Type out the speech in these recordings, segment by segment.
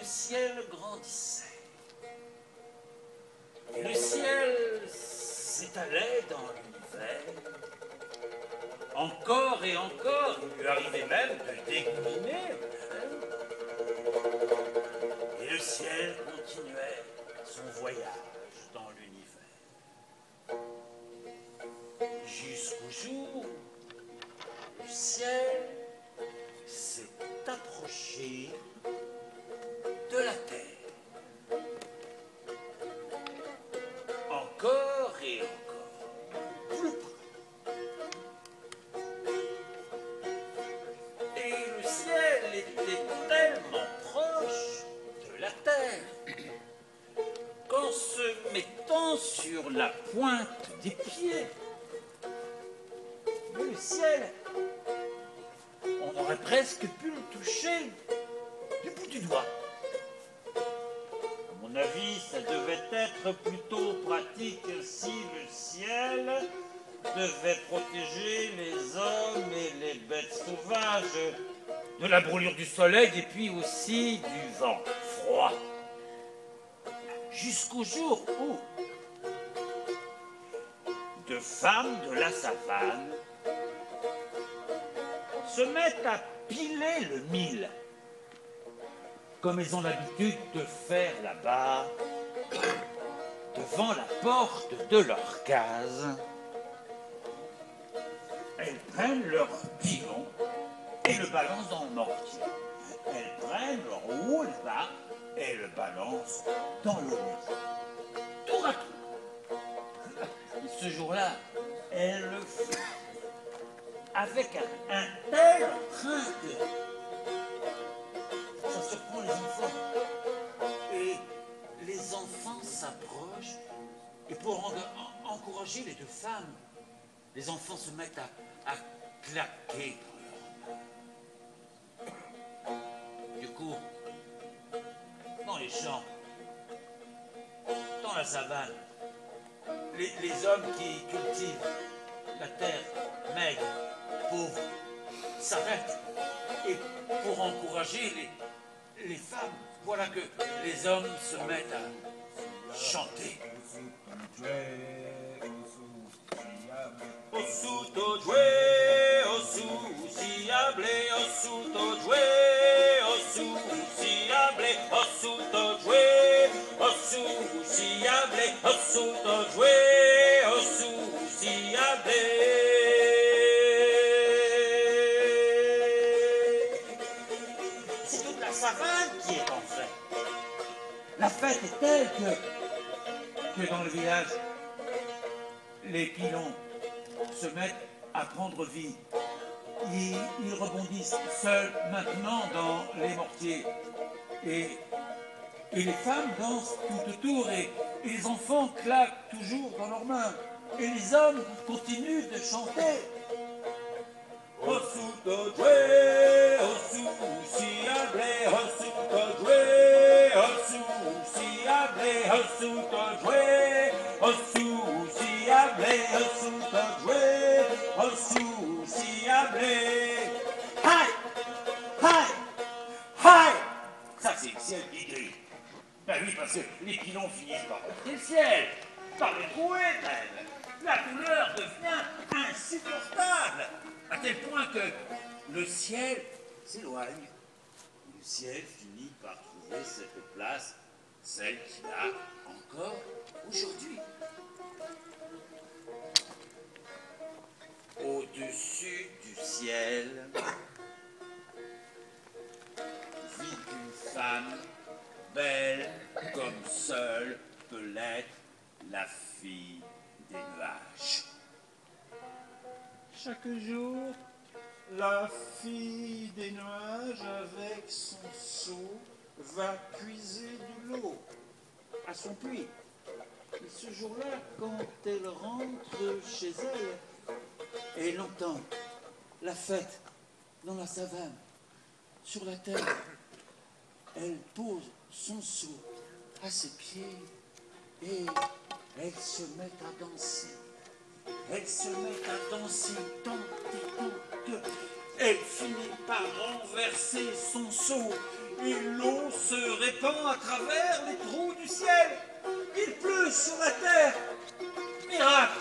ciel grandissait. Et le ciel s'étalait dans l'univers. Encore et encore, il lui arrivait même de décliner. Et le ciel continuait son voyage dans l'univers. Jusqu'au jour où le ciel s'est approché de la terre. Encore et encore. Plus près. Et le ciel était tellement proche de la terre qu'en se mettant sur la pointe des pieds, le ciel, on aurait presque pu le toucher du bout du doigt. À mon avis, ça devait être plutôt pratique si le ciel devait protéger les hommes et les bêtes sauvages de la brûlure du soleil et puis aussi du vent froid. Jusqu'au jour où deux femmes de la savane se mettent à piler le mil, comme elles ont l'habitude de faire là-bas, devant la porte de leur case. Elles prennent leur pilon et le balancent dans le mortier. Elles prennent leur roue là et le balancent dans le lit. Tour à tour. Et ce jour-là, elles le font avec un tel crainte. Ça surprend les enfants. Et les enfants s'approchent. Et pour encourager les deux femmes, les enfants se mettent à claquer dans leurs mains. Du coup, dans les champs, dans la savane, les hommes qui cultivent la terre maigre, pauvre, s'arrêtent. Et pour encourager les femmes, voilà que les hommes se mettent à chanter. Osuto joué, osu siable, osuto joué, osu siable, osuto joué, osu siable, osuto joué, osu siable. C'est toute la savane qui est en fête. La fête est telle que dans le village, les pilons se mettent à prendre vie. Ils rebondissent seuls maintenant dans les mortiers. Et les femmes dansent tout autour et les enfants claquent toujours dans leurs mains. Et les hommes continuent de chanter. Osuto joué, osu siable, osuto joué, osu siable, osuto joué, osu siable, osuto joué, osu siable. Hi! Hi! Hi! Ça c'est le ciel qui grille. Ben oui, parce que les pilons finissent par monter le ciel, par les trouer même. La douleur devient insupportable, à tel point que le ciel s'éloigne. Le ciel finit par trouver cette place, celle qu'il a encore aujourd'hui. Au-dessus du ciel vit une femme belle comme seule peut l'être la fille des nuages. Chaque jour, la fille des nuages, avec son seau, va puiser de l'eau à son puits. Et ce jour-là, quand elle rentre chez elle, elle entend la fête dans la savane, sur la terre. Elle pose son seau à ses pieds et elle se met à danser. Elle se met à danser tant et tant que Elle finit par renverser son seau et l'eau se répand à travers les trous du ciel. Il pleut sur la terre. Miracle!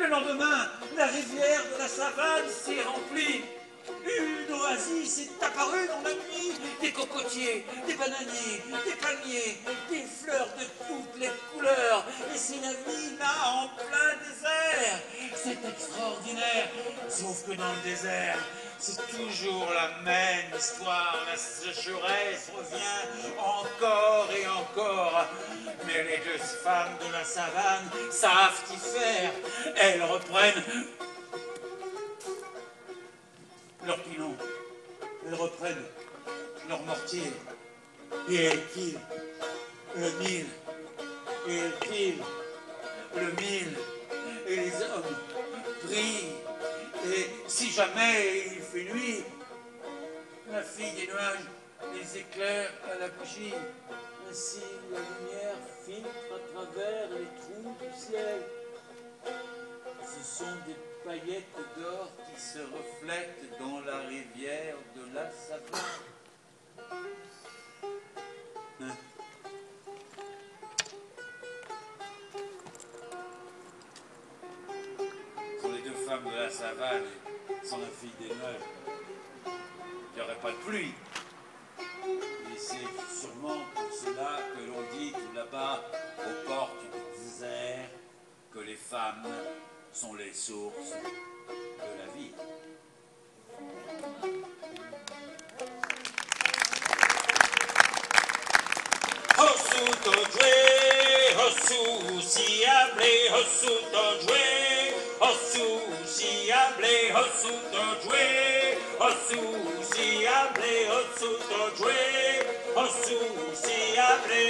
Le lendemain, la rivière de la savane s'est remplie. Une oasis est apparue dans la nuit. Des cocotiers, des bananiers, des palmiers, des fleurs de toutes les couleurs. Et c'est la vie là en plein désert. C'est extraordinaire. Sauf que dans le désert, c'est toujours la même histoire. La sécheresse revient encore et encore. Mais les deux femmes de la savane savent y faire. Elles reprennent leur pilon. Elles reprennent leur mortier. Et elles pilent le mil. Et elles pilent le mil. Et les hommes prient. Et si jamais il fait nuit, la fille des nuages les éclaire à la bougie. Ainsi la lumière filtre à travers les trous du ciel. Ce sont des paillettes d'or qui se reflètent dans la rivière de la savane. Hein? Sont les deux femmes de la savane, sont la fille des nuages. Il n'y aurait pas de pluie. Et c'est sûrement pour cela que l'on dit tout là-bas, aux portes du désert, que les femmes sont les sources de la vie. Hosu tojwe, hosu siable, hosu tojwe, hosu siable, hosu tojwe, hosu siable, hosu tojwe, hosu siable.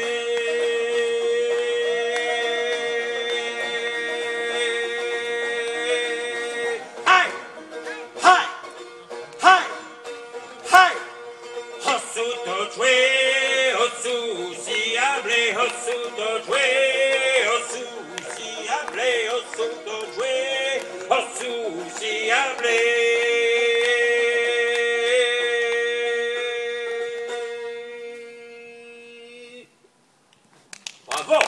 Bravo!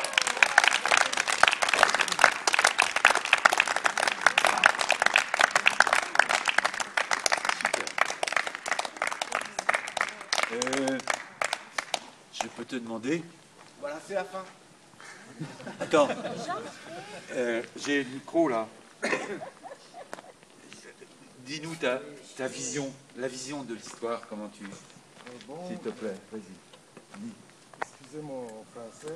Je peux te demander? Voilà, c'est la fin. Attends, j'ai le micro là. Dis-nous ta vision, la vision de l'histoire, comment tu... Bon, S'il te plaît, vas-y. Dis. excusez mon français.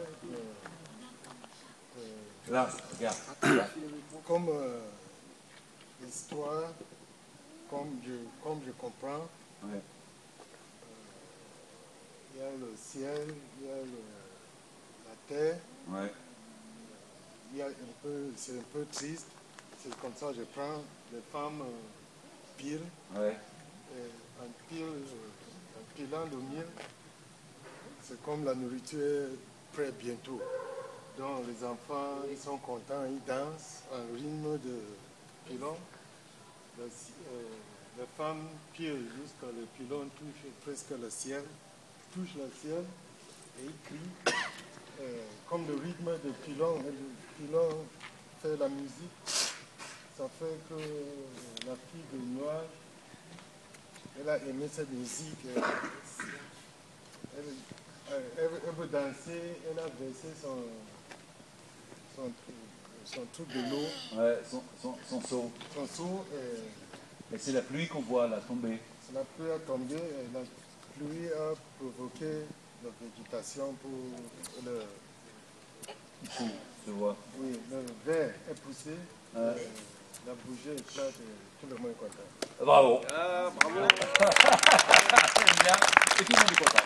Là, regarde. Comme l'histoire, comme je comprends, Ouais. il y a le ciel, il y a la terre, Ouais. il y a c'est un peu triste. C'est comme ça que je prends les femmes pilent, Ouais. en pilant le miel, c'est comme la nourriture est prête bientôt. Donc les enfants, ils sont contents, ils dansent en rythme de pilon. Les femmes pilent jusqu'à le pilon touche presque le ciel, touche le ciel et ils crient. Comme le rythme de pilon, et le pilon fait la musique, ça fait que la fille de nuage, elle a aimé cette musique. Elle veut danser, elle a versé son truc de l'eau. Ouais, son seau. Son seau, Et c'est la pluie qu'on voit là tomber. la pluie a tombé, et la pluie a provoqué la végétation pour le... Ici, je vois. Oui, le verre est poussé, Ouais. la bougie éclate et tout le monde est content. Bravo. Ah, bravo. Bien. Et tout le monde est content.